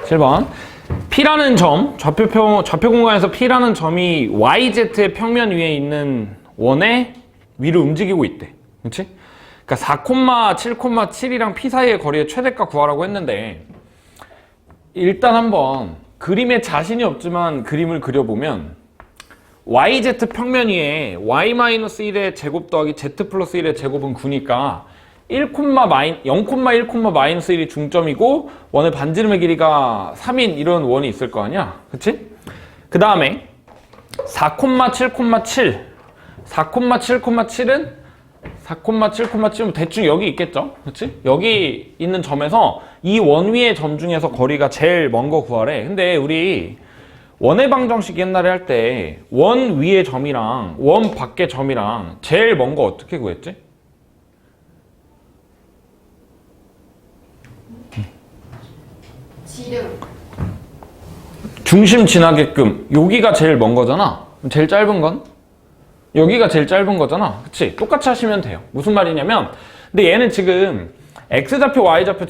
7번. P라는 점, 좌표 공간에서 P라는 점이 YZ의 평면 위에 있는 원의 위를 움직이고 있대. 그렇지? 그러니까 4,7,7이랑 P 사이의 거리의 최대값 구하라고 했는데 일단 한번 그림에 자신이 없지만 그림을 그려보면 YZ 평면 위에 Y-1의 제곱 더하기 Z 플러스 1의 제곱은 9니까 0,1,-1이 중점이고 원의 반지름의 길이가 3인 이런 원이 있을 거 아니야? 그치? 그 다음에 4,7,7 4,7,7은 4,7,7은 대충 여기 있겠죠? 그치? 여기 있는 점에서 이 원 위의 점 중에서 거리가 제일 먼 거 구하래. 근데 우리 원의 방정식 옛날에 할 때 원 위의 점이랑 원 밖의 점이랑 제일 먼 거 어떻게 구했지? 지름. 중심 지나게끔 여기가 제일 먼 거잖아. 제일 짧은 건? 여기가 제일 짧은 거잖아. 그치? 똑같이 하시면 돼요. 무슨 말이냐면 근데 얘는 지금 X좌표, Y좌표,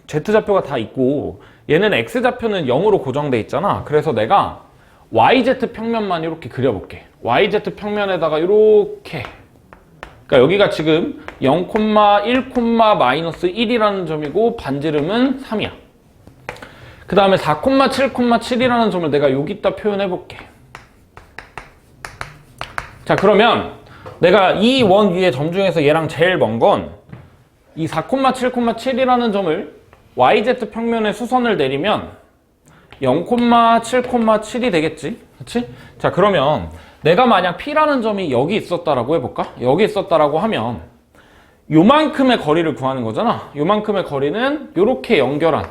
Z좌표가 다 있고 얘는 X좌표는 0으로 고정돼 있잖아. 그래서 내가 YZ 평면만 이렇게 그려볼게. YZ 평면에다가 이렇게 그러니까 여기가 지금 0,1,-1이라는 점이고 반지름은 3이야. 그 다음에 4,7,7이라는 점을 내가 여기다 표현해 볼게. 자, 그러면 내가 이 원 위의 점 중에서 얘랑 제일 먼 건 이 4,7,7이라는 점을 YZ 평면에 수선을 내리면 0,7,7이 되겠지? 그치? 자, 그러면 내가 만약 P라는 점이 여기 있었다라고 해볼까? 여기 있었다라고 하면 요만큼의 거리를 구하는 거잖아. 요만큼의 거리는 요렇게 연결한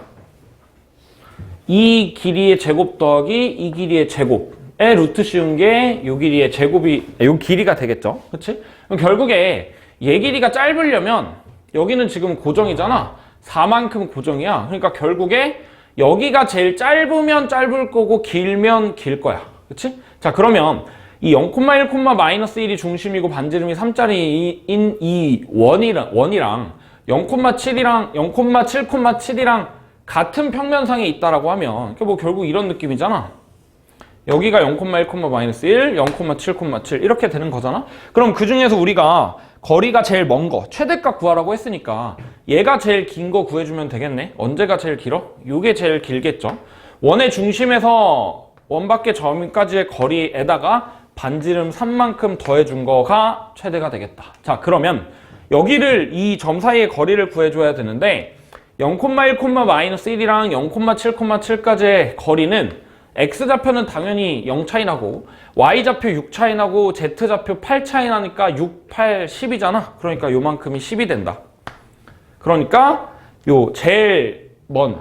이 길이의 제곱 더하기 이 길이의 제곱의 루트 씌운 게 요 길이의 제곱이 요 길이가 되겠죠. 그치? 그럼 결국에 얘 길이가 짧으려면 여기는 지금 고정이잖아. 4만큼 고정이야. 그러니까 결국에 여기가 제일 짧으면 짧을 거고 길면 길 거야. 그치? 자, 그러면 이 0,1,-1이 중심이고 반지름이 3짜리인 이 원이랑 0,7,7이랑 같은 평면상에 있다라고 하면 뭐 결국 이런 느낌이잖아. 여기가 0,1,-1, 0,7,7 이렇게 되는 거잖아. 그럼 그 중에서 우리가 거리가 제일 먼 거, 최대값 구하라고 했으니까 얘가 제일 긴 거 구해주면 되겠네. 언제가 제일 길어? 요게 제일 길겠죠. 원의 중심에서 원 밖의 점까지의 거리에다가 반지름 3만큼 더해준 거가 최대가 되겠다. 자, 그러면 여기를 이 점 사이의 거리를 구해줘야 되는데 0,1,-1이랑 0,7,7까지의 거리는 X좌표는 당연히 0 차이 나고 Y좌표 6 차이 나고 Z좌표 8 차이 나니까 6, 8, 10이잖아. 그러니까 요만큼이 10이 된다. 그러니까 요 제일 먼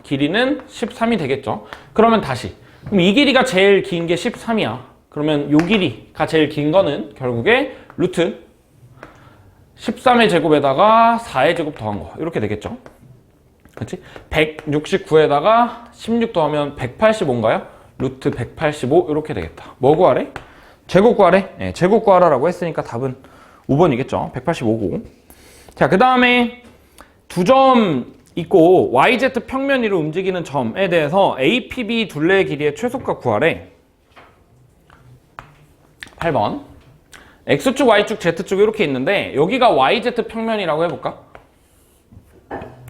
길이는 13이 되겠죠. 그러면 다시 그럼 이 길이가 제일 긴 게 13이야. 그러면 요 길이가 제일 긴 거는 결국에 루트 13의 제곱에다가 4의 제곱 더한 거 이렇게 되겠죠. 그렇지? 169에다가 16 더하면 185인가요? 루트 185 이렇게 되겠다. 뭐 구하래? 제곱 구하래? 네, 제곱 구하라고 했으니까 답은 5번이겠죠. 185고. 자, 그 다음에 두 점 있고 YZ 평면 위로 움직이는 점에 대해서 APB 둘레의 길이의 최소값 구하래. 8번. X축, Y축, Z축 이렇게 있는데 여기가 YZ 평면이라고 해볼까?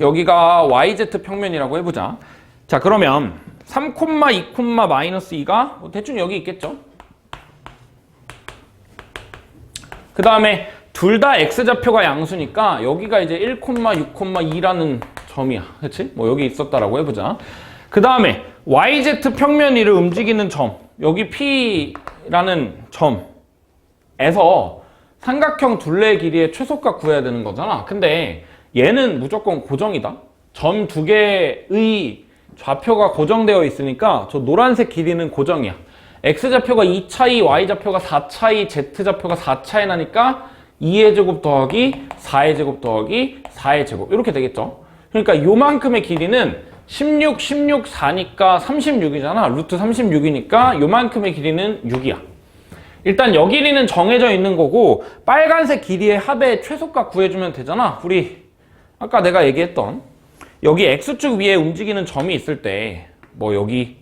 여기가 YZ 평면이라고 해보자. 자, 그러면 3,2,-2가 대충 여기 있겠죠? 그 다음에 둘 다 X좌표가 양수니까 여기가 이제 1,6,2라는 점이야. 그치? 뭐 여기 있었다라고 해보자. 그 다음에 YZ 평면 위를 움직이는 점, 여기 P라는 점에서 삼각형 둘레의 길이의 최소값 구해야 되는 거잖아. 근데 얘는 무조건 고정이다. 점 두 개의 좌표가 고정되어 있으니까 저 노란색 길이는 고정이야. X좌표가 2 차이, Y좌표가 4 차이, Z좌표가 4 차이 나니까 2의 제곱 더하기 4의 제곱 더하기 4의 제곱 이렇게 되겠죠. 그러니까 요만큼의 길이는 16, 16, 4니까 36이잖아. 루트 36이니까 요만큼의 길이는 6이야. 일단 여 길이는 정해져 있는 거고 빨간색 길이의 합의 최소값 구해주면 되잖아. 우리 아까 내가 얘기했던 여기 X축 위에 움직이는 점이 있을 때 뭐 여기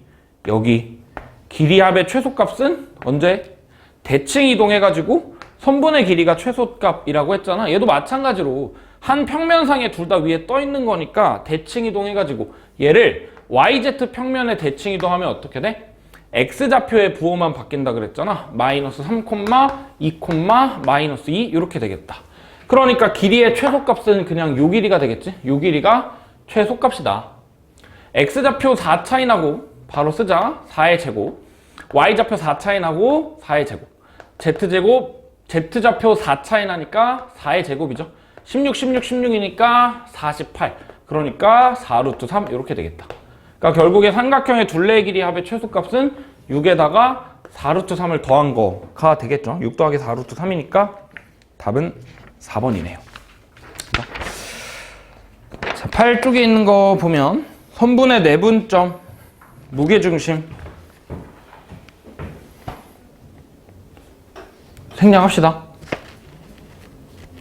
길이합의 최소값은 언제? 대칭 이동해가지고 선분의 길이가 최소값이라고 했잖아. 얘도 마찬가지로 한 평면상에 둘 다 위에 떠 있는 거니까 대칭 이동해가지고 얘를 YZ 평면에 대칭 이동하면 어떻게 돼? X좌표의 부호만 바뀐다 그랬잖아. 마이너스 3, 2, 마이너스 2 이렇게 되겠다. 그러니까 길이의 최소값은 그냥 요 길이가 되겠지? 요 길이가 최소값이다. X좌표 4차이 나고 바로 쓰자. 4의 제곱. Y좌표 4차이 나고 4의 제곱. Z제곱, Z좌표 4차이 나니까 4의 제곱이죠. 16, 16, 16이니까 48. 그러니까 4루트 3 이렇게 되겠다. 그러니까 결국에 삼각형의 둘레의 길이 합의 최소값은 6에다가 4루트 3을 더한 거가 되겠죠. 6 더하기 4루트 3이니까 답은 4번이네요. 자, 8쪽에 있는 거 보면 선분의 내분점, 무게중심 생략합시다.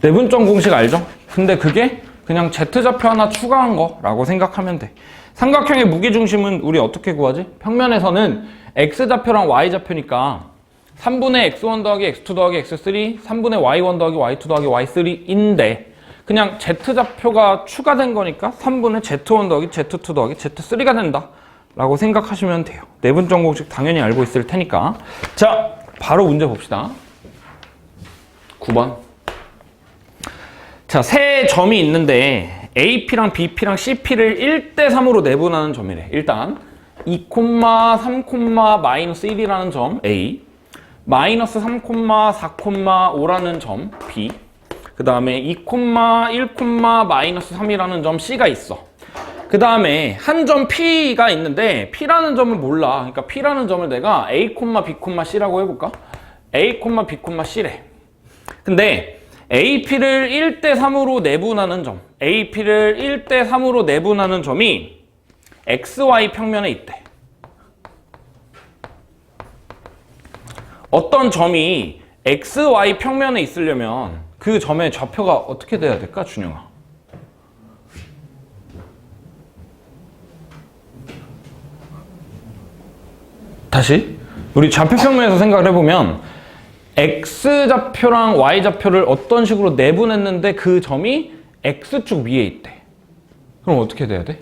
내분점 공식 알죠? 근데 그게 그냥 Z좌표 하나 추가한 거라고 생각하면 돼. 삼각형의 무게중심은 우리 어떻게 구하지? 평면에서는 X좌표랑 Y좌표니까 3분의 X1 더하기 X2 더하기 X3 3분의 Y1 더하기 Y2 더하기 Y3인데 그냥 Z좌표가 추가된 거니까 3분의 Z1 더하기 Z2 더하기 Z3가 된다 라고 생각하시면 돼요. 내분점 공식 당연히 알고 있을 테니까. 자, 바로 문제 봅시다. 9번. 자, 세 점이 있는데 AP랑 BP랑 CP를 1대3으로 내분하는 점이래. 일단 2, 3, 마이너스 1이라는 점 A, 마이너스 3, 4, 5라는 점 B, 그 다음에 2, 1, 마이너스 3이라는 점 C가 있어. 그 다음에 한 점 P가 있는데 P라는 점을 몰라. 그러니까 P라는 점을 내가 A, B, C라고 해볼까? A, B, C래. 근데 AP를 1대3으로 내분하는 점, AP를 1대3으로 내분하는 점이 XY 평면에 있대. 어떤 점이 XY 평면에 있으려면 그 점의 좌표가 어떻게 돼야 될까, 준영아? 다시 우리 좌표 평면에서 생각을 해보면 X좌표랑 Y좌표를 어떤 식으로 내분했는데 그 점이 X축 위에 있대. 그럼 어떻게 돼야 돼?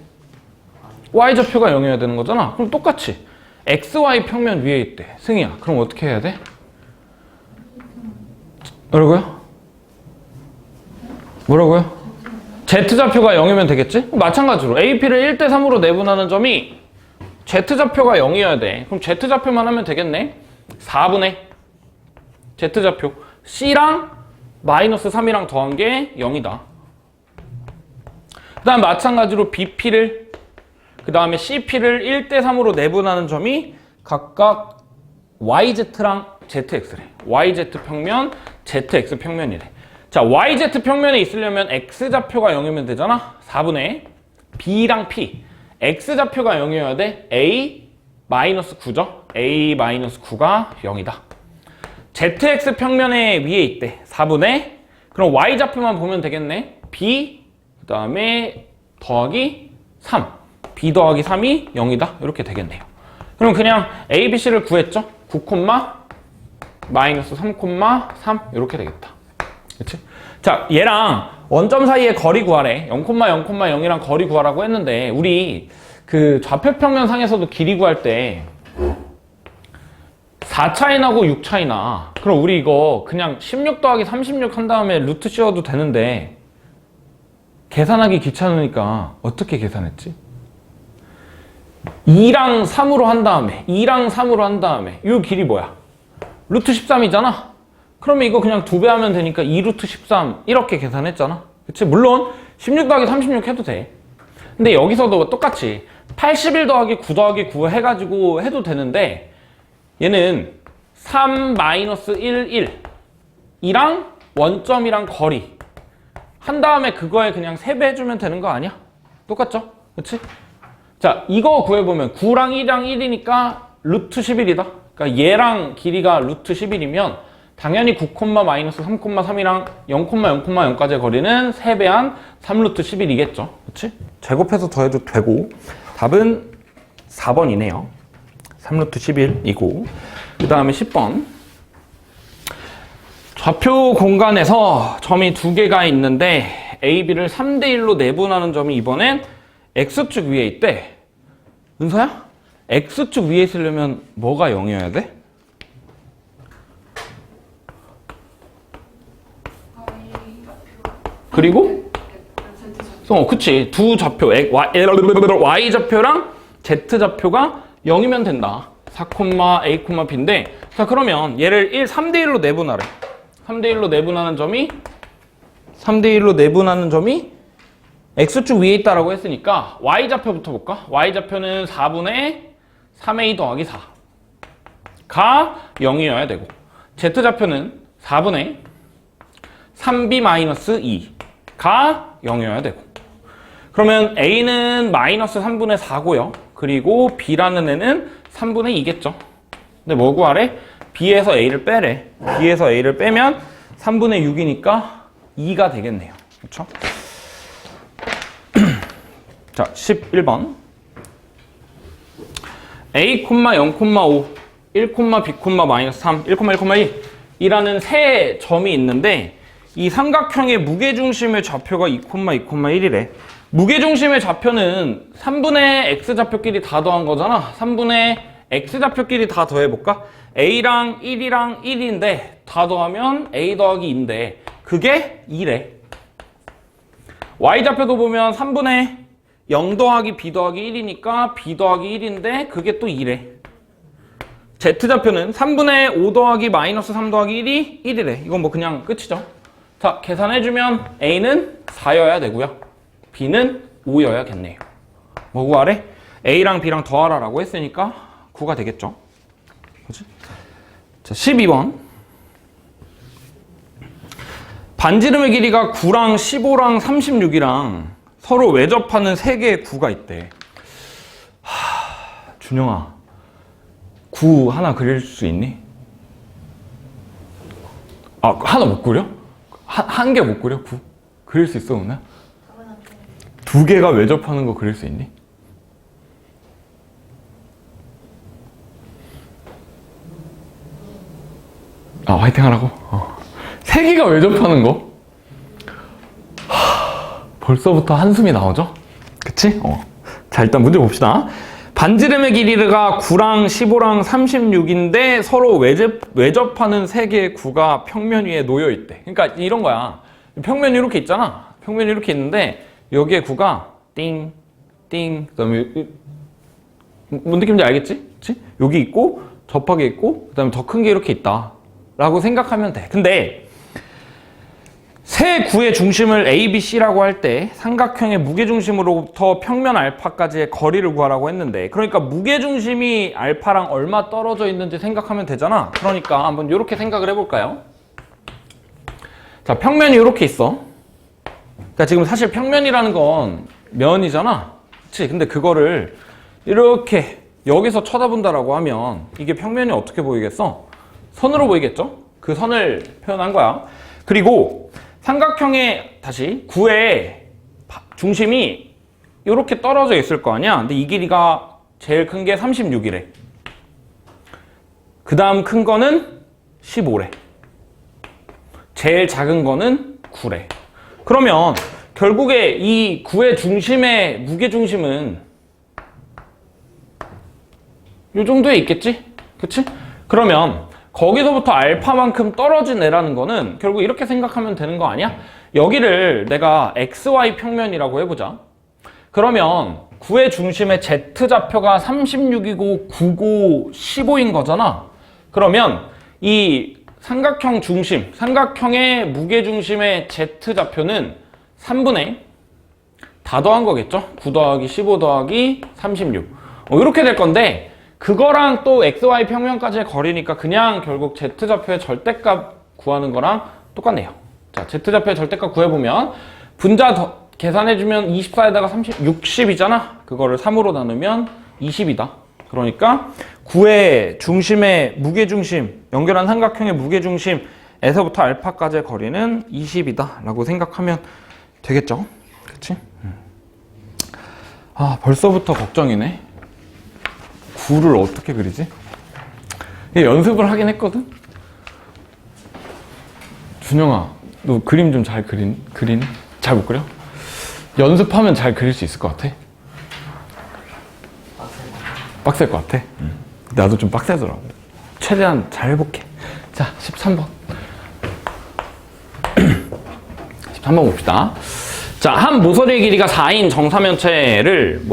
Y좌표가 0이어야 되는 거잖아. 그럼 똑같이 XY 평면 위에 있대. 승희야, 그럼 어떻게 해야 돼? 뭐라고요? Z좌표가 0이면 되겠지? 마찬가지로 AP를 1대3으로 내분하는 점이 Z좌표가 0이어야 돼. 그럼 Z좌표만 하면 되겠네. 4분의 Z좌표 C랑 마이너스 3이랑 더한 게 0이다. 그 다음 마찬가지로 BP를 그 다음에 CP를 1대3으로 내분하는 점이 각각 YZ랑 ZX래. YZ 평면, ZX 평면이래. 자, YZ 평면에 있으려면 X좌표가 0이면 되잖아. 4분의 B랑 P. X좌표가 0이어야 돼. A 마이너스 9죠. A 마이너스 9가 0이다. ZX 평면에 위에 있대. 4분의 그럼 Y좌표만 보면 되겠네. B 그 다음에 더하기 3. B 더하기 3이 0이다. 이렇게 되겠네요. 그럼 그냥 A, B, C를 구했죠. 9, 마이너스 3, 3 이렇게 되겠다. 그치? 자, 얘랑 원점 사이의 거리 구하래. 0, 0,이랑 거리 구하라고 했는데 우리 그 좌표평면상에서도 길이 구할 때 4차이 나고 6차이 나. 그럼 우리 이거 그냥 16 더하기 36 한 다음에 루트 씌워도 되는데 계산하기 귀찮으니까 어떻게 계산했지? 2랑 3으로 한 다음에 이 길이 뭐야? 루트 13이잖아? 그러면 이거 그냥 2배 하면 되니까 2루트 13 이렇게 계산했잖아. 그치? 물론 16 더하기 36 해도 돼. 근데 여기서도 똑같이 81 더하기 9 더하기 9 해가지고 해도 되는데 얘는 3 마이너스 1 이랑 원점이랑 거리 한 다음에 그거에 그냥 3배 해주면 되는 거 아니야? 똑같죠? 그치? 자, 이거 구해보면 9랑 1이랑 1이니까 루트 11이다. 그러니까 얘랑 길이가 루트 11이면 당연히 9,-3,3이랑 0,0,0까지의 거리는 3배한 3루트 11이겠죠. 그치? 제곱해서 더해도 되고 답은 4번이네요. 3루트 11이고 그 다음에 10번 좌표 공간에서 점이 두 개가 있는데 A, B를 3대1로 내분하는 점이 이번엔 X축 위에 있대. 은서야? X축 위에 있으려면 뭐가 0이어야 돼? 그리고? 그치. 두 좌표, Y좌표랑 Z좌표가 0이면 된다. 4, A, B인데 자 그러면 얘를 3대1로 내분하래. 3대1로 내분하는 점이 X축 위에 있다라고 했으니까 Y좌표부터 볼까? Y좌표는 4분의 3A 더하기 4가 0이어야 되고 Z좌표는 4분의 3B-2가 0이어야 되고 그러면 A는 마이너스 3분의 4고요. 그리고 B라는 애는 3분의 2겠죠. 근데 뭐 구하래? B에서 A를 빼래. B에서 A를 빼면 3분의 6이니까 2가 되겠네요. 그렇죠? 자, 11번. A, 0,5, 1, B,-3, 1,1,2 이라는 세 점이 있는데 이 삼각형의 무게중심의 좌표가 2,2,1이래. 무게중심의 좌표는 3분의 X좌표끼리 다 더한 거잖아. 3분의 X좌표끼리 다 더해볼까? A랑 1이랑 1인데 다 더하면 A 더하기 2인데 그게 2래. Y좌표도 보면 3분의 0 더하기 B 더하기 1이니까 B 더하기 1인데 그게 또 2래. Z좌표는 3분의 5 더하기 마이너스 3 더하기 1이 1이래. 이건 뭐 그냥 끝이죠. 자, 계산해주면 A는 4여야 되고요. B는 5여야겠네요. 뭐 구하래? A랑 B랑 더하라라고 했으니까 9가 되겠죠. 그치? 자, 12번. 반지름의 길이가 9랑 15랑 36이랑 서로 외접하는 3개의 구가 있대. 준영아, 9 하나 그릴 수 있니? 아, 하나 못 그려? 한 개 못 그려? 9? 그릴 수 있어, 오늘? 두 개가 외접하는 거 그릴 수 있니? 아, 화이팅 하라고? 세 개가 외접하는 거? 벌써부터 한숨이 나오죠? 그치? 자, 일단 문제 봅시다. 반지름의 길이가 9랑 15랑 36인데 서로 외접하는 세 개의 구가 평면 위에 놓여 있대. 그러니까 이런 거야. 평면이 이렇게 있잖아. 평면이 이렇게 있는데 여기에 구가 띵, 띵, 그다음에 뭔 느낌인지 알겠지? 그치? 여기 있고 접하게 있고 그다음에 더 큰 게 이렇게 있다 라고 생각하면 돼. 근데 세 구의 중심을 A, B, C라고 할 때 삼각형의 무게중심으로부터 평면 알파까지의 거리를 구하라고 했는데 그러니까 무게중심이 알파랑 얼마 떨어져 있는지 생각하면 되잖아. 그러니까 한번 이렇게 생각을 해볼까요? 자, 평면이 이렇게 있어. 그러니까 지금 사실 평면이라는 건 면이잖아. 그치? 근데 그거를 이렇게 여기서 쳐다본다라고 하면 이게 평면이 어떻게 보이겠어? 선으로 보이겠죠? 그 선을 표현한 거야. 그리고 삼각형의 다시 구의 중심이 이렇게 떨어져 있을 거 아니야. 근데 이 길이가 제일 큰 게 36이래. 그 다음 큰 거는 15래. 제일 작은 거는 9래. 그러면 결국에 이 구의 중심의 무게중심은 이 정도에 있겠지? 그치? 그러면 거기서부터 알파만큼 떨어진 애라는 거는 결국 이렇게 생각하면 되는 거 아니야? 여기를 내가 XY 평면이라고 해보자. 그러면 구의 중심의 Z좌표가 36이고 9고 15인 거잖아. 그러면 이 삼각형 중심, 삼각형의 무게중심의 Z좌표는 3분의 다 더한 거겠죠? 9 더하기 15 더하기 36 이렇게 될 건데 그거랑 또 XY 평면까지의 거리니까 그냥 결국 Z좌표의 절대값 구하는 거랑 똑같네요. 자, Z좌표의 절대값 구해보면 분자 계산해주면 24에다가 60이잖아. 그거를 3으로 나누면 20이다. 그러니까 구의 중심의 무게중심, 연결한 삼각형의 무게중심에서부터 알파까지의 거리는 20이다 라고 생각하면 되겠죠? 그치? 아, 벌써부터 걱정이네. 구를 어떻게 그리지? 연습을 하긴 했거든? 준영아, 너 그림 좀 잘 그리니? 잘 못 그려? 연습하면 잘 그릴 수 있을 것 같아? 빡셀 것 같아? 나도 좀 빡세더라고. 최대한 잘 해볼게. 자, 13번. 13번 봅시다. 자, 한 모서리의 길이가 4인 정사면체를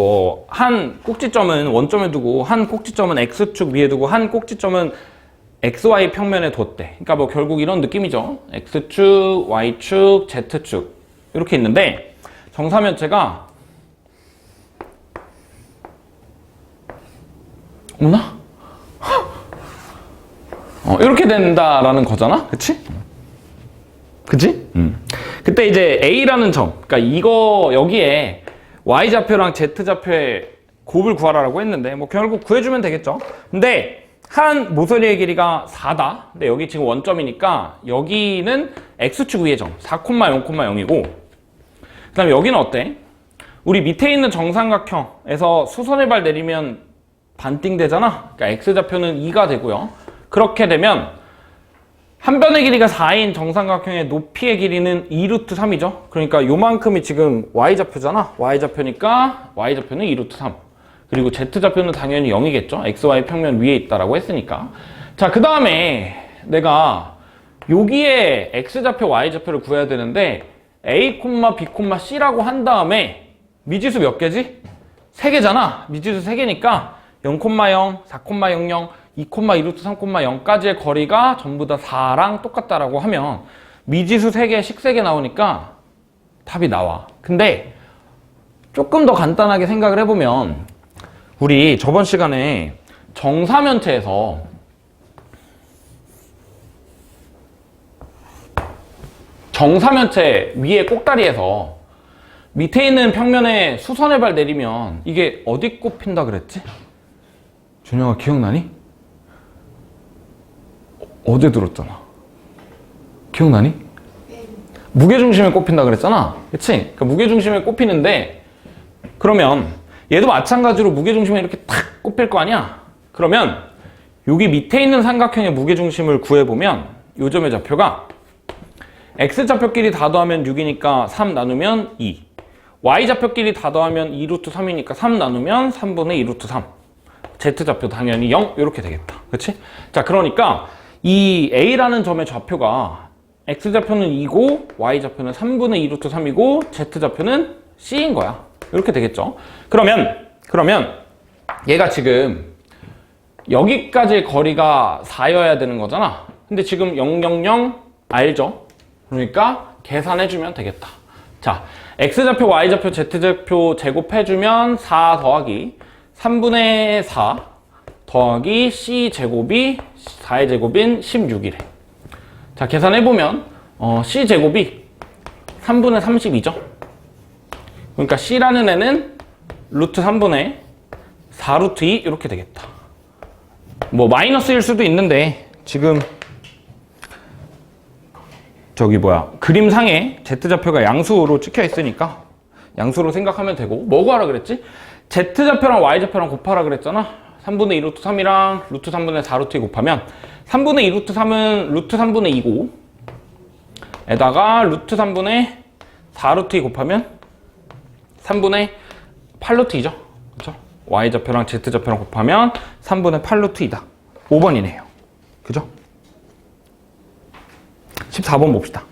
한 꼭지점은 원점에 두고 한 꼭지점은 X축 위에 두고 한 꼭지점은 XY 평면에 뒀대. 그러니까 결국 이런 느낌이죠. X축, Y축, Z축 이렇게 있는데 정사면체가 오나? 이렇게 된다라는 거잖아? 그치? 그치? 그때 이제 A라는 점, 그러니까 여기에 Y좌표랑 Z좌표의 곱을 구하라고 했는데, 결국 구해주면 되겠죠? 근데, 한 모서리의 길이가 4다. 근데 여기 지금 원점이니까, 여기는 X축 위의 점, 4,0,0,이고, 그 다음에 여기는 어때? 우리 밑에 있는 정삼각형에서 수선의 발 내리면 반띵 되잖아? 그러니까 X좌표는 2가 되고요. 그렇게 되면, 한 변의 길이가 4인 정삼각형의 높이의 길이는 2루트 3이죠. 그러니까 요만큼이 지금 Y좌표잖아. Y좌표니까 Y좌표는 2루트 3. 그리고 Z좌표는 당연히 0이겠죠. XY 평면 위에 있다라고 했으니까. 자, 그 다음에 내가 여기에 X좌표, Y좌표를 구해야 되는데 A, B, C라고 한 다음에 미지수 몇 개지? 3개잖아. 미지수 3개니까 0,0, 4,00, 2,2루트 3,0까지의 거리가 전부 다 4랑 똑같다라고 하면 미지수 3개, 식 3개 나오니까 답이 나와. 근데 조금 더 간단하게 생각을 해보면 우리 저번 시간에 정사면체에서 정사면체 위에 꼭다리에서 밑에 있는 평면에 수선의 발 내리면 이게 어디 꼽힌다 그랬지? 준영아 기억나니? 어제 들었잖아. 기억나니? 무게중심에 꼽힌다 그랬잖아. 그치? 그러니까 무게중심에 꼽히는데 그러면 얘도 마찬가지로 무게중심에 이렇게 탁 꼽힐 거 아니야? 그러면 여기 밑에 있는 삼각형의 무게중심을 구해보면 요 점의 좌표가 X좌표끼리 다 더하면 6이니까 3 나누면 2. Y좌표끼리 다 더하면 2루트 3이니까 3 나누면 3분의 2루트 3. Z좌표 당연히 0 이렇게 되겠다. 그치? 자, 그러니까 이 A라는 점의 좌표가 X좌표는 2고 Y좌표는 3분의 2루트 3이고 Z좌표는 C인 거야. 이렇게 되겠죠. 그러면 얘가 지금 여기까지의 거리가 4여야 되는 거잖아. 근데 지금 0, 0, 0 알죠? 그러니까 계산해주면 되겠다. 자, X좌표, Y좌표, Z좌표 제곱해주면 4 더하기 3분의 4 더하기 C제곱이 4의 제곱인 16이래. 자, 계산해보면 C제곱이 3분의 32죠. 그러니까 C라는 애는 루트 3분의 4루트 2 이렇게 되겠다. 마이너스일 수도 있는데 지금 그림상에 Z좌표가 양수로 찍혀 있으니까 양수로 생각하면 되고 뭐 구하라 그랬지? Z좌표랑 Y좌표랑 곱하라 그랬잖아. 3분의 2 루트 3이랑 루트 3분의 4 루트 2 곱하면 3분의 2 루트 3은 루트 3분의 2고 에다가 루트 3분의 4 루트 2 곱하면 3분의 8 루트 2죠. 그죠? Y좌표랑 Z좌표랑 곱하면 3분의 8 루트 2다. 5번이네요. 그죠? 14번 봅시다.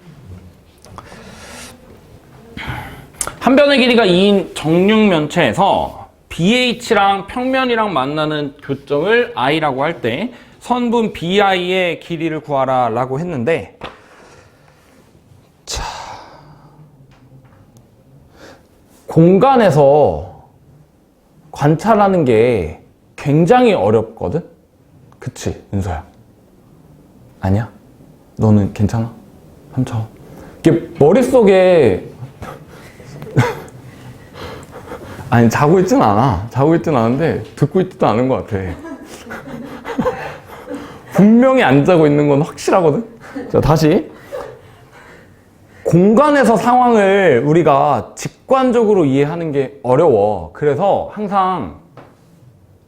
한 변의 길이가 2인 정육면체에서 BH랑 평면이랑 만나는 교점을 I라고 할 때 선분 BI의 길이를 구하라 라고 했는데 자, 공간에서 관찰하는 게 굉장히 어렵거든? 그치, 은서야? 아니야? 너는 괜찮아? 3차원. 이게 머릿속에 아니, 자고 있진 않아. 자고 있진 않은데 듣고 있지도 않은 것 같아. 분명히 안 자고 있는 건 확실하거든. 자, 다시. 공간에서 상황을 우리가 직관적으로 이해하는 게 어려워. 그래서 항상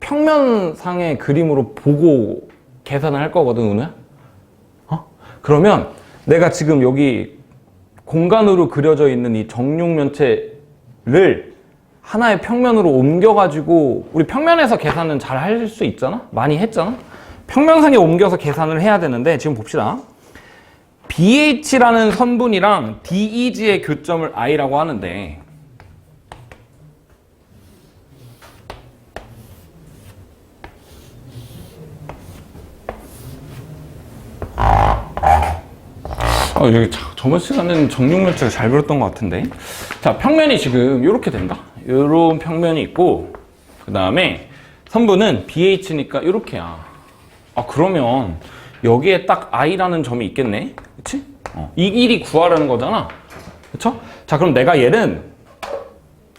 평면상의 그림으로 보고 계산을 할 거거든, 은우야. 그러면 내가 지금 여기 공간으로 그려져 있는 이 정육면체를 하나의 평면으로 옮겨가지고, 우리 평면에서 계산은 잘 할 수 있잖아? 많이 했잖아? 평면상에 옮겨서 계산을 해야 되는데, 지금 봅시다. BH라는 선분이랑 DEG의 교점을 I라고 하는데, 여기 저번 시간에는 정육면체가 잘 그렸던 것 같은데. 자, 평면이 지금 이렇게 된다. 이런 평면이 있고, 그 다음에 선분은 BH니까 이렇게야. 그러면 여기에 딱 I라는 점이 있겠네. 그치? 이 길이 구하라는 거잖아. 그쵸? 자, 그럼 내가 얘는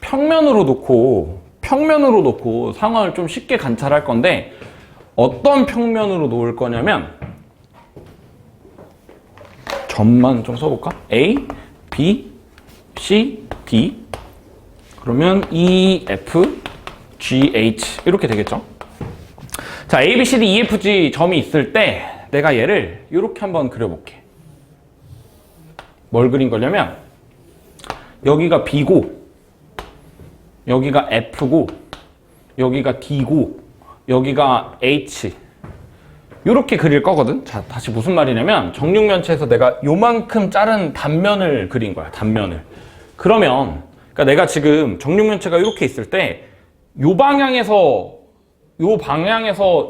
평면으로 놓고 상황을 좀 쉽게 관찰할 건데, 어떤 평면으로 놓을 거냐면, 점만 좀 써볼까? A, B, C, D. 그러면 E, F, G, H 이렇게 되겠죠? 자, A, B, C, D, E, F, G 점이 있을 때 내가 얘를 이렇게 한번 그려볼게. 뭘 그린 거냐면, 여기가 B고, 여기가 F고, 여기가 D고, 여기가 H. 이렇게 그릴 거거든. 자, 다시 무슨 말이냐면, 정육면체에서 내가 요만큼 자른 단면을 그린 거야, 단면을. 그러면, 그러니까 내가 지금 정육면체가 이렇게 있을 때, 요 방향에서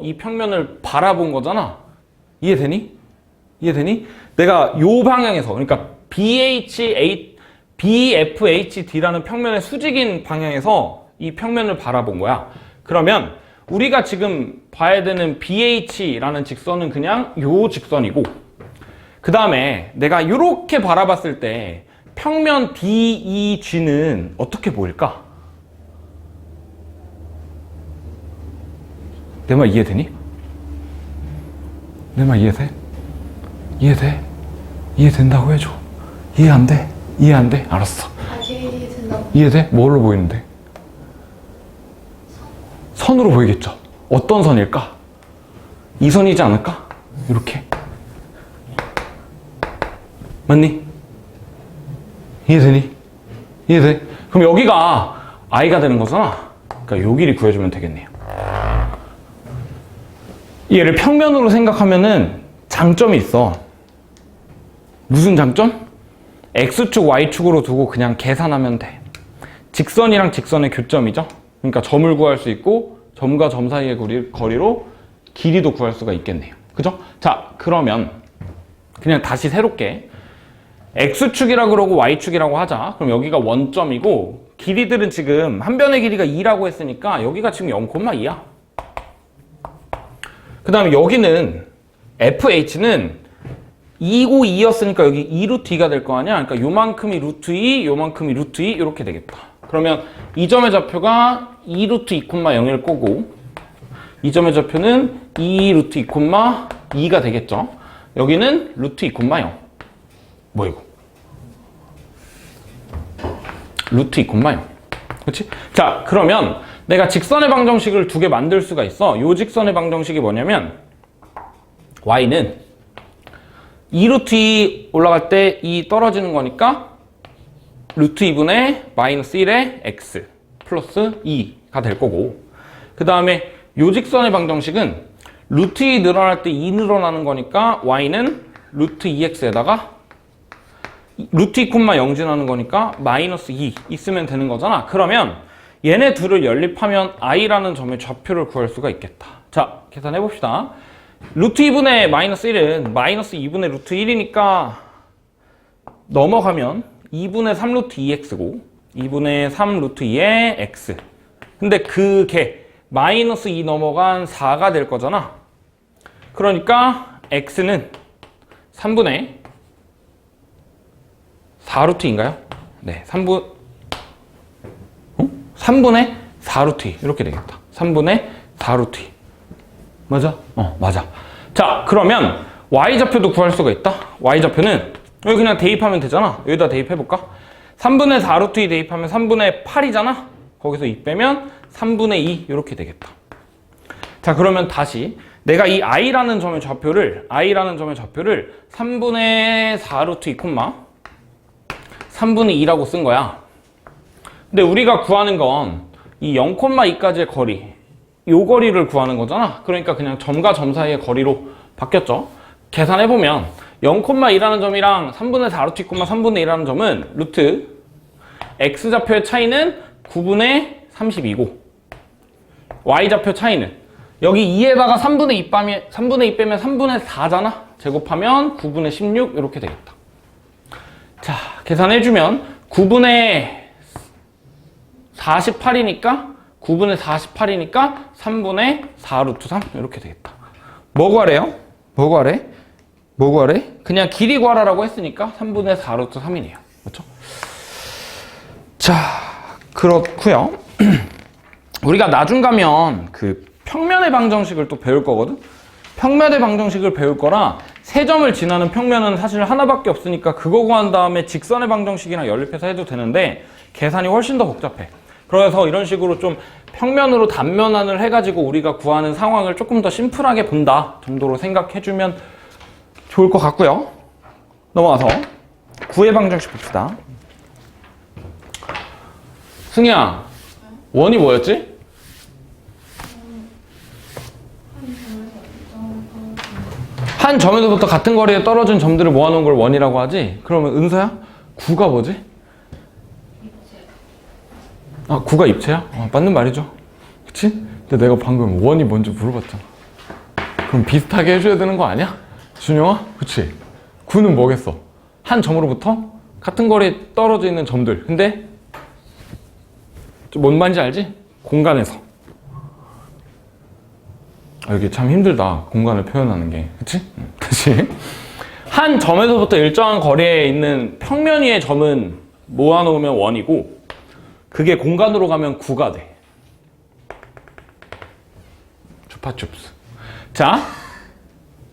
이 평면을 바라본 거잖아. 이해되니? 내가 요 방향에서, 그러니까 BFHD라는 평면의 수직인 방향에서 이 평면을 바라본 거야. 그러면 우리가 지금 봐야 되는 BH라는 직선은 그냥 요 직선이고, 그 다음에 내가 이렇게 바라봤을 때 평면 DEG는 어떻게 보일까? 내 말 이해되니? 내 말 이해돼? 이해된다고 해줘. 이해 안 돼? 알았어. 이해된다고. 이해돼? 뭘로 보이는데? 선으로 보이겠죠? 어떤 선일까? 이 선이지 않을까? 이렇게. 맞니? 이해되니? 이해돼? 그럼 여기가 I가 되는 거잖아. 그러니까 요 길이 구해주면 되겠네요. 얘를 평면으로 생각하면은 장점이 있어. 무슨 장점? X축, Y축으로 두고 그냥 계산하면 돼. 직선이랑 직선의 교점이죠. 그러니까 점을 구할 수 있고, 점과 점 사이의 거리로 길이도 구할 수가 있겠네요. 그죠? 자, 그러면 그냥 다시 새롭게 X축이라고 그러고 Y축이라고 하자. 그럼 여기가 원점이고, 길이들은 지금 한 변의 길이가 2라고 했으니까 여기가 지금 0,2야. 그 다음에 여기는 FH는 2고 2였으니까 여기 2루트 2가 될 거 아니야? 그러니까 요만큼이 루트 2, 요만큼이 루트 2 이렇게 되겠다. 그러면 이 점의 좌표가 2루트 2,0일 거고, 이 점의 좌표는 2루트 2,2가 되겠죠. 여기는 루트 2,0. 뭐야 이거? 루트 2,0. 그렇지? 자, 그러면 내가 직선의 방정식을 두 개 만들 수가 있어. 요 직선의 방정식이 뭐냐면, y는 2루트 2 올라갈 때 2 떨어지는 거니까 루트 2분의 마이너스 1의 x 플러스 2가 될 거고, 그 다음에 요 직선의 방정식은 루트 2 늘어날 때 2 늘어나는 거니까 y는 루트 2x에다가 루트 2,0 지나는 거니까 마이너스 2 있으면 되는 거잖아. 그러면 얘네 둘을 연립하면 i라는 점의 좌표를 구할 수가 있겠다. 자, 계산해 봅시다. 루트 2분의 마이너스 1은 마이너스 2분의 루트 1이니까 넘어가면 2분의 3 루트 2x고, 2분의 3 루트 2의 x. 근데 그게 마이너스 2 넘어간 4가 될 거잖아. 그러니까 x는 3분의 4루트인가요? 네, 4 3분의 4루트 2 이렇게 되겠다. 3분의 4루트 2 맞아? 맞아. 자, 그러면 y좌표도 구할 수가 있다. y좌표는 여기 그냥 대입하면 되잖아. 여기다 대입해볼까? 3분의 4루트 2 대입하면 3분의 8이잖아. 거기서 2 빼면 3분의 2 이렇게 되겠다. 자, 그러면 다시 내가 이 i라는 점의 좌표를 3분의 4루트 2 3분의 2라고 쓴 거야. 근데 우리가 구하는 건 이 0,2까지의 거리, 요 거리를 구하는 거잖아. 그러니까 그냥 점과 점 사이의 거리로 바뀌었죠. 계산해보면 0,2라는 점이랑 3분의 4루트 2, 3분의 2라는 점은 루트 x좌표의 차이는 9분의 32고 y좌표 차이는 여기 2에다가 3분의 2 빼면 3분의 4잖아. 제곱하면 9분의 16 이렇게 되겠다. 자, 계산해주면 9분의 48이니까 3분의 4루트 3 이렇게 되겠다. 뭐 구하래요? 뭐 구하래? 그냥 길이 구하라고 했으니까 3분의 4루트 3이네요. 그렇죠? 자, 그렇고요. 우리가 나중 가면 그 평면의 방정식을 또 배울 거거든? 평면의 방정식을 배울 거라 세 점을 지나는 평면은 사실 하나밖에 없으니까 그거 구한 다음에 직선의 방정식이랑 연립해서 해도 되는데 계산이 훨씬 더 복잡해. 그래서 이런 식으로 좀 평면으로 단면환을 해가지고 우리가 구하는 상황을 조금 더 심플하게 본다 정도로 생각해주면 좋을 것 같고요. 넘어가서 구의 방정식 봅시다. 승희야, 원이 뭐였지? 한 점에서부터 같은 거리에 떨어진 점들을 모아놓은 걸 원이라고 하지? 그러면 은서야? 구가 뭐지? 아, 구가 입체야? 맞는 말이죠. 그치? 근데 내가 방금 원이 뭔지 물어봤잖아. 그럼 비슷하게 해줘야 되는 거 아니야? 준영아? 그치? 구는 뭐겠어? 한 점으로부터 같은 거리에 떨어져 있는 점들. 근데 뭔 말인지 알지? 공간에서. 여기 참 힘들다. 공간을 표현하는 게. 그치? 다시. 한 점에서부터 일정한 거리에 있는 평면 위의 점은 모아놓으면 원이고 그게 공간으로 가면 구가 돼. 주파춥스. 자,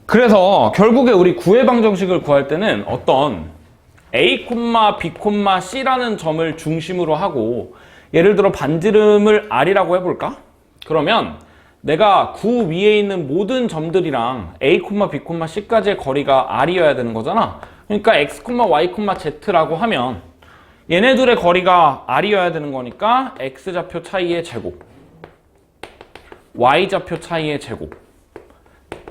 그래서 결국에 우리 구의 방정식을 구할 때는 어떤 A, B, C라는 점을 중심으로 하고 예를 들어 반지름을 R이라고 해볼까? 그러면 내가 구 위에 있는 모든 점들이랑 A, B, C까지의 거리가 R이어야 되는 거잖아. 그러니까 X, Y, Z라고 하면 얘네들의 거리가 R이어야 되는 거니까 X좌표 차이의 제곱, Y좌표 차이의 제곱,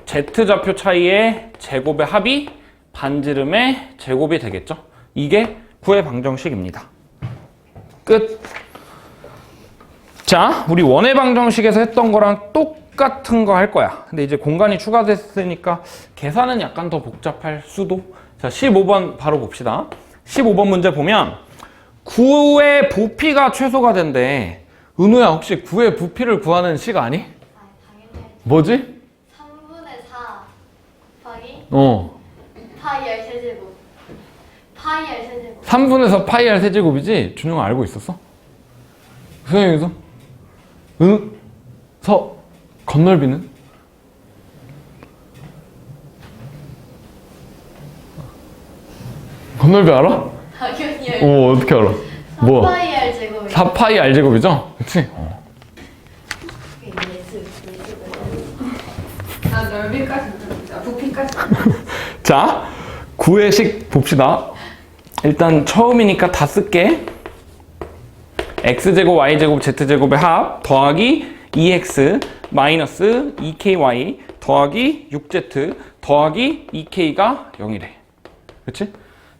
Z좌표 차이의 제곱의 합이 반지름의 제곱이 되겠죠. 이게 구의 방정식입니다. 끝. 자, 우리 원의 방정식에서 했던 거랑 똑같은 거 할 거야. 근데 이제 공간이 추가됐으니까 계산은 약간 더 복잡할 수도. 자, 15번 바로 봅시다. 15번 문제 보면 9의 부피가 최소가 된대. 은우야, 혹시 9의 부피를 구하는 식 아니? 당연히. 뭐지? 3분의 4 곱하기 어. 파이 r 세제곱. 파이 r 세제곱. 3분에서 파이 r 세제곱이지? 준영아 알고 있었어? 수영이도? 응? 건널비는? 건널비 알아? 당연히 r. 어떻게 알아? 4파이 r 제곱. 4파이 r 제곱이죠? 그치? 아, 넓이까지 진짜 부피까지. 자, 9의 식 봅시다. 일단 처음이니까 다 쓸게. x제곱, y제곱, z제곱의 합 더하기 2x 마이너스 2ky 더하기 6z 더하기 2k가 0이래. 그치?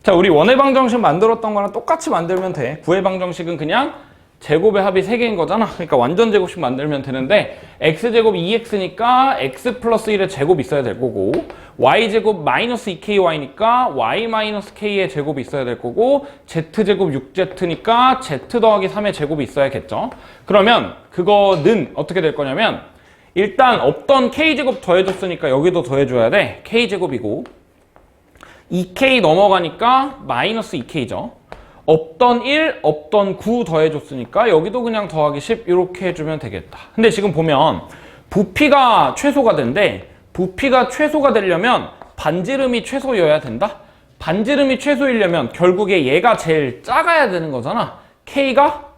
자, 우리 원의 방정식 만들었던 거랑 똑같이 만들면 돼. 구의 방정식은 그냥 제곱의 합이 3개인 거잖아. 그러니까 완전 제곱식 만들면 되는데 x제곱 2x니까 x 플러스 1의 제곱이 있어야 될 거고 y제곱 마이너스 2ky니까 y 마이너스 k의 제곱이 있어야 될 거고 z제곱 6z니까 z 더하기 3의 제곱이 있어야겠죠. 그러면 그거는 어떻게 될 거냐면 일단 없던 k제곱 더해줬으니까 여기도 더해줘야 돼. k제곱이고 2k 넘어가니까 마이너스 2k죠. 없던 1, 없던 9 더해줬으니까 여기도 그냥 더하기 10 이렇게 해주면 되겠다. 근데 지금 보면 부피가 최소가 된대. 부피가 최소가 되려면 반지름이 최소여야 된다? 반지름이 최소이려면 결국에 얘가 제일 작아야 되는 거잖아. K가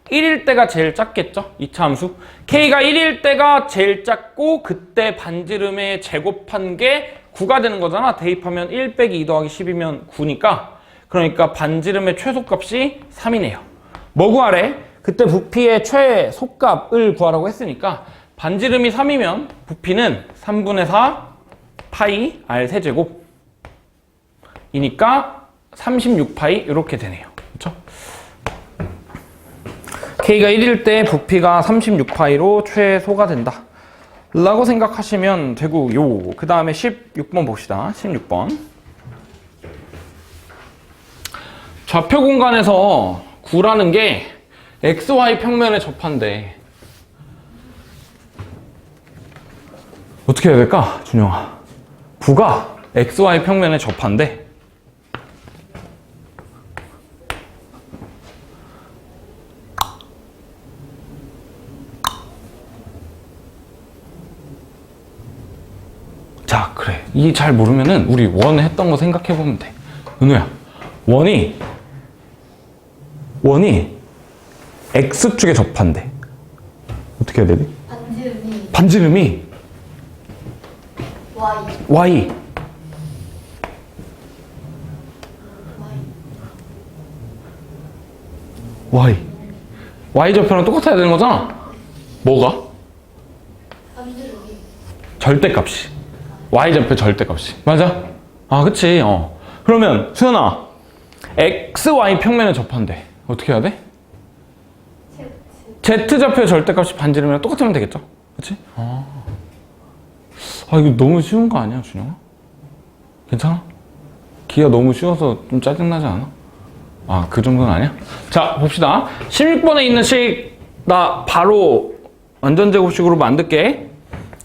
1일 때가 제일 작겠죠? 2차 함수. K가 1일 때가 제일 작고 그때 반지름에 제곱한 게 9가 되는 거잖아. 대입하면 1 빼기 2 더하기 10이면 9니까. 그러니까 반지름의 최소값이 3이네요. 뭐 구하래? 그때 부피의 최소값을 구하라고 했으니까 반지름이 3이면 부피는 3분의 4 파이 R 세제곱 이니까 36파이 이렇게 되네요. 그렇죠? K가 1일 때 부피가 36파이로 최소가 된다 라고 생각하시면 되고요. 그 다음에 16번 봅시다. 16번 좌표 공간에서 9라는 게 XY 평면에 접한대. 어떻게 해야 될까? 준영아, 9가 XY 평면에 접한대. 자, 그래. 이 잘 모르면은 우리 원 했던 거 생각해 보면 돼. 은우야, 원이 X축에 접한대. 어떻게 해야 되지? 반지름이 Y. Y좌표랑 똑같아야 되는 거잖아. 뭐가? 절대값이. Y좌표 절대값이. 맞아? 아, 그치. 그러면 수연아, XY 평면에 접한대. 어떻게 해야 돼? Z좌표의 절대값이 반지름이랑 똑같으면 되겠죠? 그치? 이거 너무 쉬운 거 아니야, 준영아? 괜찮아? 기가 너무 쉬워서 좀 짜증나지 않아? 그 정도는 아니야? 자, 봅시다. 16번에 있는 식, 나 바로 완전제곱식으로 만들게.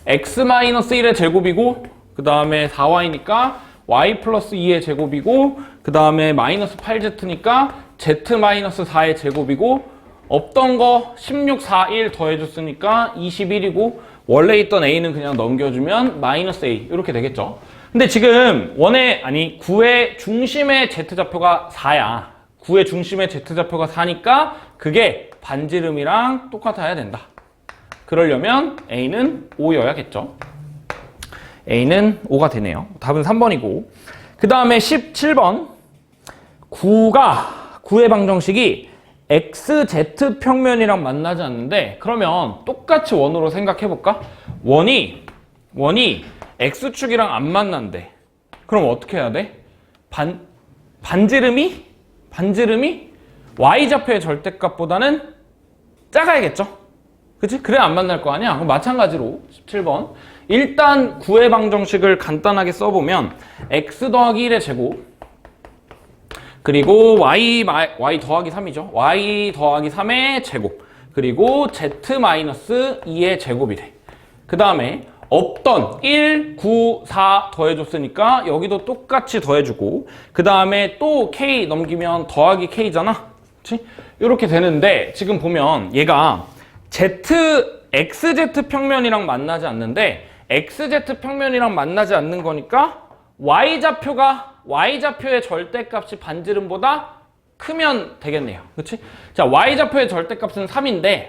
x-1의 제곱이고, 그 다음에 4y니까 y 플러스 2의 제곱이고, 그 다음에 마이너스 8z니까 z-4의 제곱이고, 없던 거 16, 4, 1 더해줬으니까 21이고, 원래 있던 a는 그냥 넘겨주면 마이너스 a 이렇게 되겠죠. 근데 지금 9의 중심의 z좌표가 4야. 9의 중심의 z좌표가 4니까 그게 반지름이랑 똑같아야 된다. 그러려면 a는 5여야겠죠. a는 5가 되네요. 답은 3번이고. 그 다음에 17번 9의 방정식이 XZ 평면이랑 만나지 않는데, 그러면 똑같이 원으로 생각해 볼까? 원이 X축이랑 안 만난대. 그럼 어떻게 해야 돼? 반지름이 Y좌표의 절대값보다는 작아야겠죠? 그치? 그래야 안 만날 거 아니야? 그럼 마찬가지로 17번 일단 9의 방정식을 간단하게 써보면 X 더하기 1의 제곱 그리고 y 더하기 3이죠. y 더하기 3의 제곱 그리고 z-2의 제곱이래. 그 다음에 없던 1, 9, 4 더해줬으니까 여기도 똑같이 더해주고 그 다음에 또 k 넘기면 더하기 k잖아. 그치? 이렇게 되는데 지금 보면 얘가 XZ 평면이랑 만나지 않는데 XZ 평면이랑 만나지 않는 거니까 Y좌표의 절대값이 반지름보다 크면 되겠네요. 그치? 자, Y좌표의 절대값은 3인데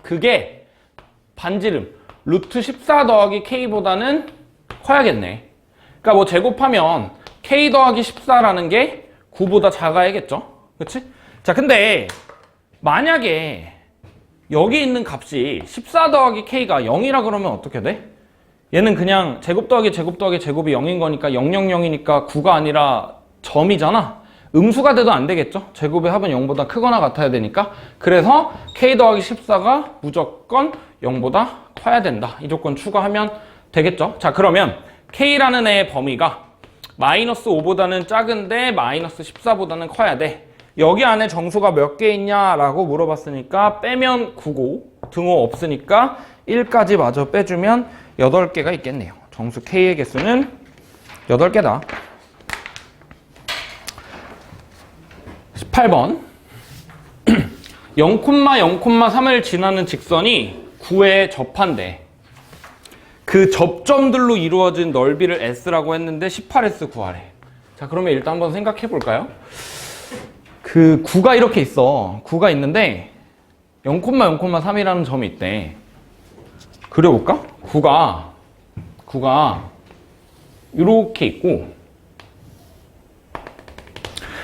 그게 반지름 루트 14 더하기 K보다는 커야겠네. 그러니까 뭐 제곱하면 K 더하기 14라는 게 9보다 작아야겠죠? 그치? 자, 근데 만약에 여기 있는 값이 14 더하기 K가 0이라 그러면 어떻게 돼? 얘는 그냥 제곱 더하기 제곱 더하기 제곱이 0인 거니까 000이니까 9가 아니라 점이잖아. 음수가 돼도 안 되겠죠? 제곱의 합은 0보다 크거나 같아야 되니까. 그래서 K 더하기 14가 무조건 0보다 커야 된다. 이 조건 추가하면 되겠죠? 자, 그러면 K라는 애의 범위가 마이너스 5보다는 작은데 마이너스 14보다는 커야 돼. 여기 안에 정수가 몇 개 있냐라고 물어봤으니까 빼면 9고 등호 없으니까 1까지 마저 빼주면 8개가 있겠네요. 정수 K의 개수는 8개다. 18번 0,0,3을 지나는 직선이 9에 접한대. 그 접점들로 이루어진 넓이를 S라고 했는데 18S 구하래. 자, 그러면 일단 한번 생각해 볼까요? 그 9가 이렇게 있어. 9가 있는데 0,0,3이라는 점이 있대. 그려볼까? 9가 이렇게 있고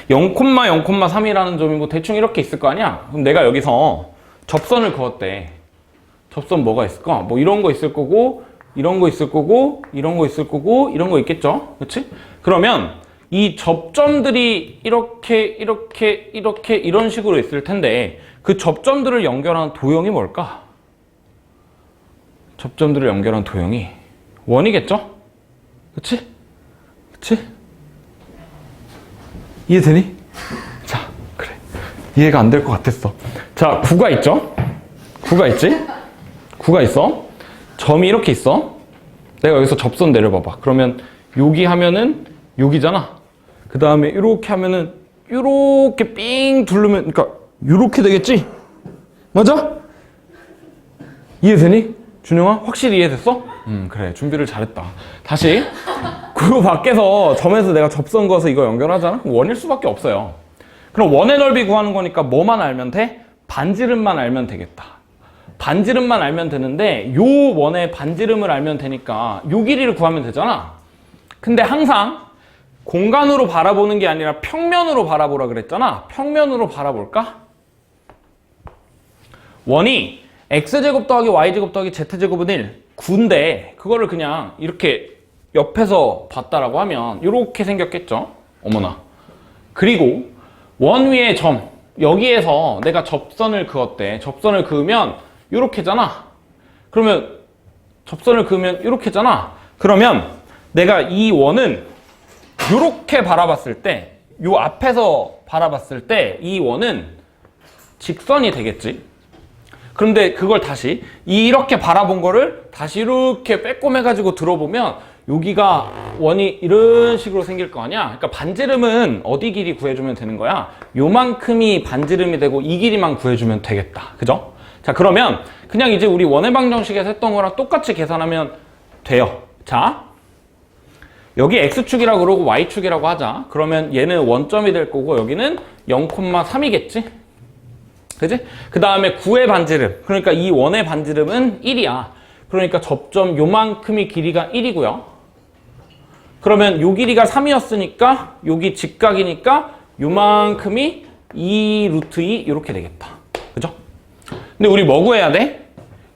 0,0,3이라는 점이 뭐 대충 이렇게 있을 거 아니야? 그럼 내가 여기서 접선을 그었대. 접선 뭐가 있을까? 뭐 이런 거 있을 거고, 이런 거 있을 거고, 이런 거 있을 거고, 이런 거 있겠죠? 그렇지? 그러면 이 접점들이 이렇게 이런 식으로 있을 텐데 그 접점들을 연결하는 도형이 뭘까? 접점들을 연결한 도형이 원이겠죠? 그치? 그치? 이해되니? 자, 그래. 이해가 안 될 것 같았어. 자, 9가 있죠? 9가 있지? 9가 있어. 점이 이렇게 있어. 내가 여기서 접선 내려봐봐. 그러면 여기 하면은 여기잖아. 그 다음에 이렇게 하면은 이렇게 삥 둘르면 그러니까 이렇게 되겠지? 맞아? 이해되니? 준영아? 확실히 이해됐어? 그래. 준비를 잘했다. 다시. 그 밖에서 점에서 내가 접선 그어서 이거 연결하잖아? 원일 수밖에 없어요. 그럼 원의 넓이 구하는 거니까 뭐만 알면 돼? 반지름만 알면 되겠다. 반지름만 알면 되는데 요 원의 반지름을 알면 되니까 요 길이를 구하면 되잖아. 근데 항상 공간으로 바라보는 게 아니라 평면으로 바라보라 그랬잖아. 평면으로 바라볼까? 원이 x제곱 더하기 y제곱 더하기 z제곱은 1 9인데 그거를 그냥 이렇게 옆에서 봤다라고 하면 이렇게 생겼겠죠? 어머나. 그리고 원 위의 점 여기에서 내가 접선을 그었대. 접선을 그으면 이렇게잖아. 그러면 접선을 그으면 이렇게잖아. 그러면 내가 이 원은 이렇게 바라봤을 때, 요 앞에서 바라봤을 때 이 원은 직선이 되겠지. 그런데 그걸 다시 이렇게 바라본 거를 다시 이렇게 빼꼼해가지고 들어보면 여기가 원이 이런 식으로 생길 거 아니야. 그러니까 반지름은 어디 길이 구해주면 되는 거야? 요만큼이 반지름이 되고 이 길이만 구해주면 되겠다. 그죠? 자, 그러면 그냥 이제 우리 원의 방정식에서 했던 거랑 똑같이 계산하면 돼요. 자, 여기 x축이라고 그러고 y축이라고 하자. 그러면 얘는 원점이 될 거고 여기는 0,3이겠지? 그지? 그 다음에 9의 반지름. 그러니까 이 원의 반지름은 1이야. 그러니까 접점 요만큼이 길이가 1이고요. 그러면 요 길이가 3이었으니까 여기 직각이니까 요만큼이 2 루트 2 이렇게 되겠다. 그죠? 근데 우리 뭐 구해야 돼?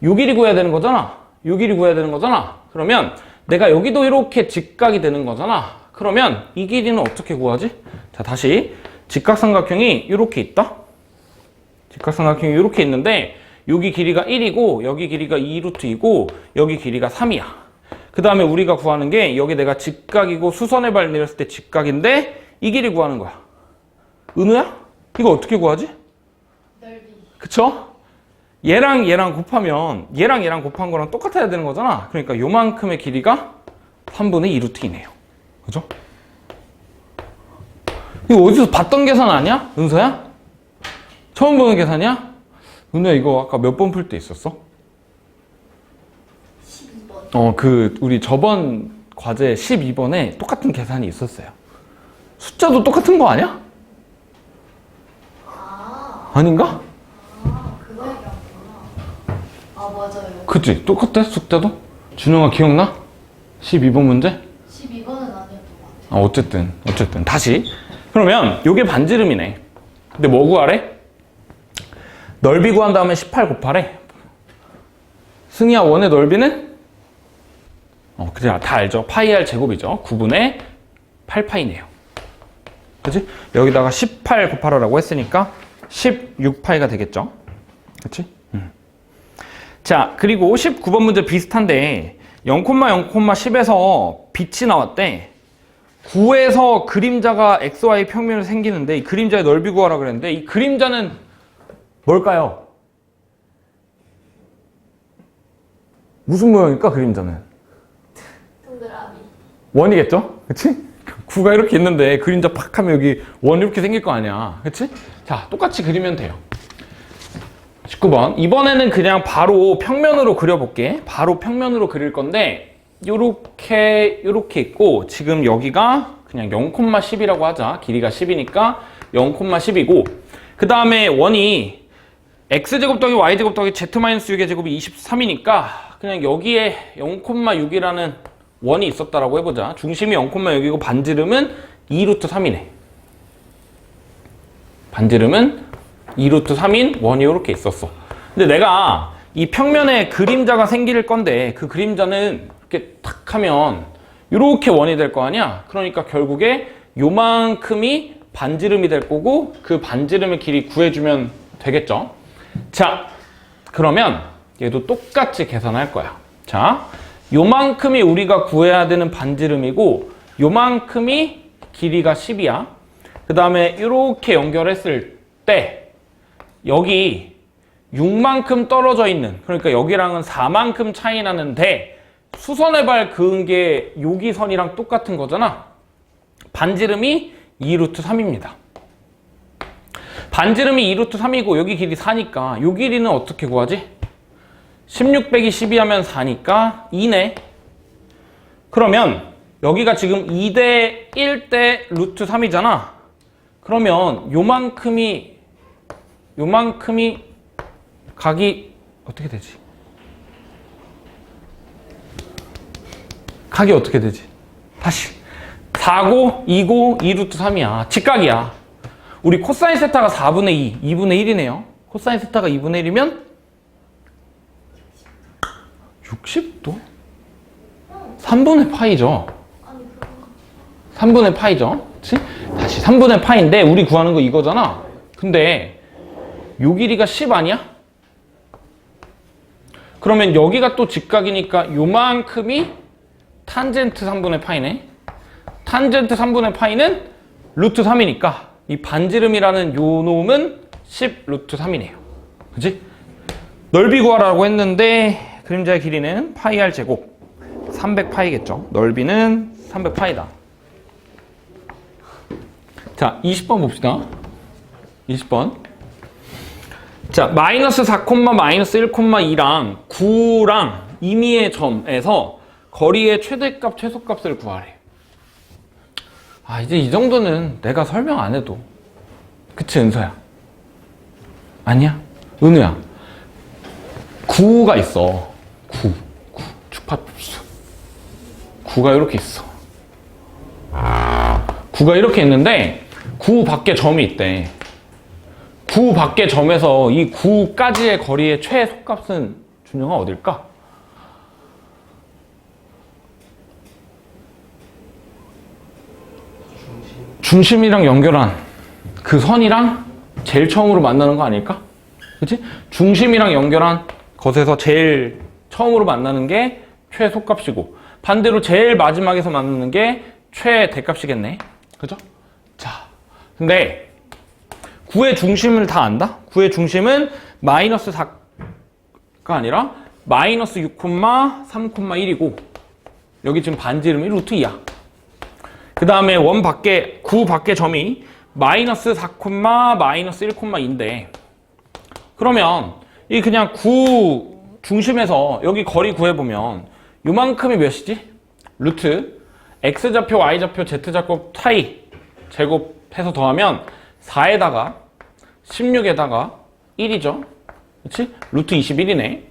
요 길이 구해야 되는 거잖아. 요 길이 구해야 되는 거잖아. 그러면 내가 여기도 이렇게 직각이 되는 거잖아. 그러면 이 길이는 어떻게 구하지? 자, 다시 직각삼각형이 이렇게 있다. 직각삼각형이 이렇게 있는데 여기 길이가 1이고 여기 길이가 2루트이고 여기 길이가 3이야. 그 다음에 우리가 구하는 게 여기 내가 직각이고 수선의 발 내렸을 때 직각인데 이 길이 구하는 거야. 은우야? 이거 어떻게 구하지? 넓이. 그쵸? 얘랑 얘랑 곱하면 얘랑 얘랑 곱한 거랑 똑같아야 되는 거잖아. 그러니까 요만큼의 길이가 3분의 2루트이네요. 그죠? 이거 어디서 봤던 계산 아니야? 은서야? 처음 보는 계산이야? 은우야 이거 아까 몇 번 풀 때 있었어? 12번. 우리 저번 과제 12번에 똑같은 계산이 있었어요. 숫자도 똑같은 거 아니야? 아닌가? 그거 얘기하구나. 아, 맞아요. 그치? 똑같아? 숫자도? 준영아 기억나? 12번 문제? 12번은 아니었던 것 같아요. 어쨌든 다시 그러면 요게 반지름이네. 근데 뭐 구하래? 넓이 구한 다음에 18 곱하래. 승희야 원의 넓이는? 그냥 다 알죠. 파이 r 제곱이죠. 9분의 8파이네요. 그치? 여기다가 18 곱하라고 했으니까 16파이가 되겠죠. 그치? 자, 그리고 19번 문제 비슷한데 0,0,10에서 빛이 나왔대. 9에서 그림자가 XY 평면을 생기는데 이 그림자의 넓이 구하라 그랬는데 이 그림자는 뭘까요? 무슨 모양일까 그림자는? 동그라미. 원이겠죠? 그치? 9가 이렇게 있는데 그림자 팍 하면 여기 원 이렇게 생길 거 아니야. 그치? 자, 똑같이 그리면 돼요. 19번. 이번에는 그냥 바로 평면으로 그려볼게. 바로 평면으로 그릴 건데 요렇게 있고 지금 여기가 그냥 0,10이라고 하자. 길이가 10이니까 0,10이고 그 다음에 원이 x제곱 더하기 y제곱 더하기 z-6의 제곱이 23이니까 그냥 여기에 0,6이라는 원이 있었다라고 해보자. 중심이 0,6이고 반지름은 2루트 3이네. 반지름은 2루트 3인 원이 이렇게 있었어. 근데 내가 이 평면에 그림자가 생길 건데 그 그림자는 이렇게 탁 하면 이렇게 원이 될 거 아니야? 그러니까 결국에 요만큼이 반지름이 될 거고 그 반지름의 길이 구해주면 되겠죠? 자, 그러면 얘도 똑같이 계산할 거야. 자, 요만큼이 우리가 구해야 되는 반지름이고 요만큼이 길이가 10이야. 그 다음에 이렇게 연결했을 때 여기 6만큼 떨어져 있는, 그러니까 여기랑은 4만큼 차이 나는데 수선의 발 그은 게 여기 선이랑 똑같은 거잖아. 반지름이 2루트 3입니다. 반지름이 2루트 3이고 여기 길이 4니까 요 길이는 어떻게 구하지? 16 빼기 12 하면 4니까 2네. 그러면 여기가 지금 2대 1대 루트 3이잖아. 그러면 요만큼이 각이 어떻게 되지? 각이 어떻게 되지? 다시 4고 2고 2루트 3이야. 직각이야. 우리 코사인 세타가 4분의 2, 2분의 1이네요. 코사인 세타가 2분의 1이면 60도? 3분의 파이죠. 3분의 파이죠. 그치? 다시 3분의 파인데 우리 구하는 거 이거잖아. 근데 요 길이가 10 아니야? 그러면 여기가 또 직각이니까 요만큼이 탄젠트 3분의 파이네. 탄젠트 3분의 파이는 루트 3이니까 이 반지름이라는 요 놈은 10 루트 3이네요. 그치? 넓이 구하라고 했는데 그림자의 길이는 파이 r 제곱 300파이겠죠. 넓이는 300파이다. 자, 20번 봅시다. 20번. 자, 마이너스 4, 마이너스 1,2랑 9랑 임의의 점에서 거리의 최대값, 최소값을 구하래. 아, 이제 이 정도는 내가 설명 안 해도. 그치, 은서야? 아니야? 은우야. 9가 있어. 9. 주파수. 9가 이렇게 있어. 9가 이렇게 있는데 9 밖에 점이 있대. 9 밖의 점에서 이 9까지의 거리의 최소값은 준영아 어딜까? 중심이랑 연결한 그 선이랑 제일 처음으로 만나는 거 아닐까? 그치? 중심이랑 연결한 것에서 제일 처음으로 만나는 게 최소값이고 반대로 제일 마지막에서 만나는 게 최대값이겠네. 그죠? 자, 근데 9의 중심을 다 안다? 9의 중심은 마이너스 4가 아니라 마이너스 6,3,1이고 여기 지금 반지름이 루트 2야. 그 다음에 원 밖에 9 밖의 점이 마이너스 4, 마이너스 1,2인데 그러면 이 그냥 9 중심에서 여기 거리 구해보면 요만큼이 몇이지? 루트 x좌표, y좌표, z좌표 타이 제곱해서 더하면 4에다가 16에다가 1이죠. 그치? 루트 21이네.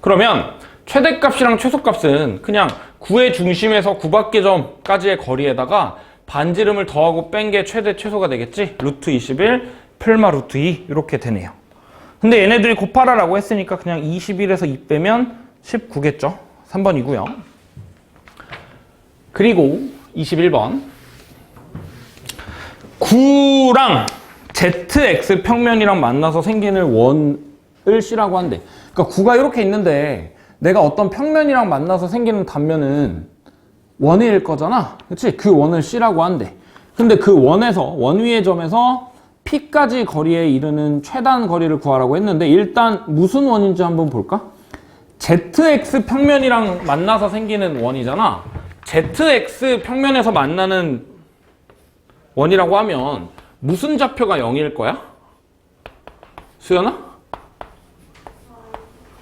그러면 최대값이랑 최소값은 그냥 9의 중심에서 9 밖의 점까지의 거리에다가 반지름을 더하고 뺀 게 최대 최소가 되겠지? 루트 21 플마 루트 2 이렇게 되네요. 근데 얘네들이 곱하라라고 했으니까 그냥 21에서 2 빼면 19겠죠? 3번이고요. 그리고 21번 9랑 ZX 평면이랑 만나서 생기는 원을 C라고 한대. 그러니까 9가 이렇게 있는데 내가 어떤 평면이랑 만나서 생기는 단면은 원일 거잖아. 그치? 그 원을 C라고 한대. 근데 그 원에서, 원 위의 점에서 P까지 거리에 이르는 최단 거리를 구하라고 했는데 일단 무슨 원인지 한번 볼까? ZX 평면이랑 만나서 생기는 원이잖아. ZX 평면에서 만나는 원이라고 하면 무슨 좌표가 0일 거야? 수연아?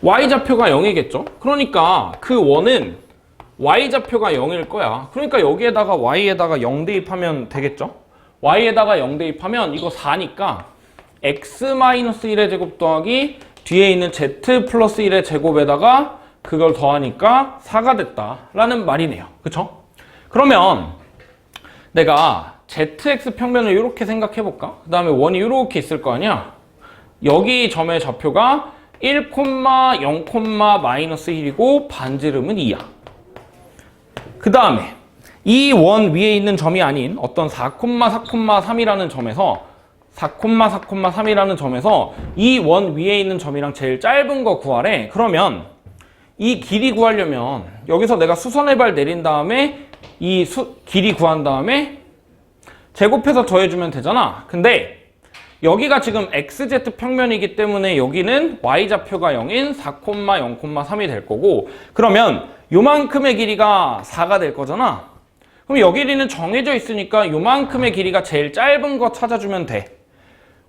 Y좌표가 0이겠죠? 그러니까 그 원은 Y좌표가 0일 거야. 그러니까 여기에다가 Y에다가 0 대입하면 되겠죠? Y에다가 0 대입하면 이거 4니까 X-1의 제곱 더하기 뒤에 있는 Z 플러스 1의 제곱에다가 그걸 더하니까 4가 됐다라는 말이네요. 그쵸? 그러면 내가 ZX 평면을 이렇게 생각해 볼까? 그 다음에 원이 이렇게 있을 거 아니야? 여기 점의 좌표가 1, 0, 마이너스 1이고 반지름은 2야. 그 다음에 이 원 위에 있는 점이 아닌 어떤 4,3이라는 점에서 4,3이라는 점에서 이 원 위에 있는 점이랑 제일 짧은 거 구하래. 그러면 이 길이 구하려면 여기서 내가 수선의 발 내린 다음에 이 길이 구한 다음에 제곱해서 더해주면 되잖아. 근데 여기가 지금 XZ 평면이기 때문에 여기는 Y좌표가 0인 4,0,3이 될 거고, 그러면 요만큼의 길이가 4가 될 거잖아. 그럼 여기 길이는 정해져 있으니까 요만큼의 길이가 제일 짧은 거 찾아주면 돼.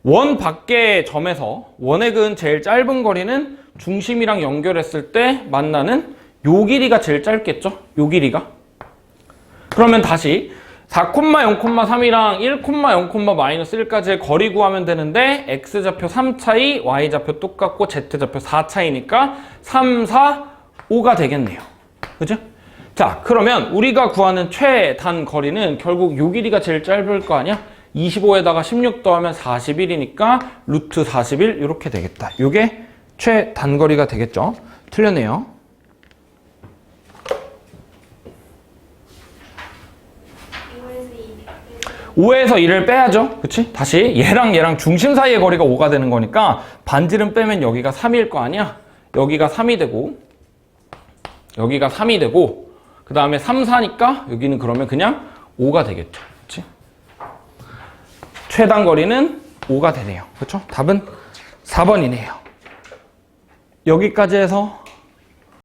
원 밖의 점에서 원의 근 제일 짧은 거리는 중심이랑 연결했을 때 만나는 요 길이가 제일 짧겠죠? 요 길이가. 그러면 다시 4,0,3이랑 1,0, 마이너스 1까지의 거리 구하면 되는데 X좌표 3 차이, Y좌표 똑같고 Z좌표 4 차이니까 3, 4, 5가 되겠네요. 그죠? 자, 그러면 우리가 구하는 최단 거리는 결국 요 길이가 제일 짧을 거 아니야? 25에다가 16 더하면 41이니까 루트 41 이렇게 되겠다. 요게 최단거리가 되겠죠? 틀렸네요. 5에서 2를 빼야죠. 그치? 다시 얘랑 중심 사이의 거리가 5가 되는 거니까 반지름 빼면 여기가 3일 거 아니야? 여기가 3이 되고 여기가 3이 되고 그 다음에 3, 4니까 여기는 그러면 그냥 5가 되겠죠. 그치? 최단 거리는 5가 되네요. 그렇죠? 답은 4번이네요. 여기까지 해서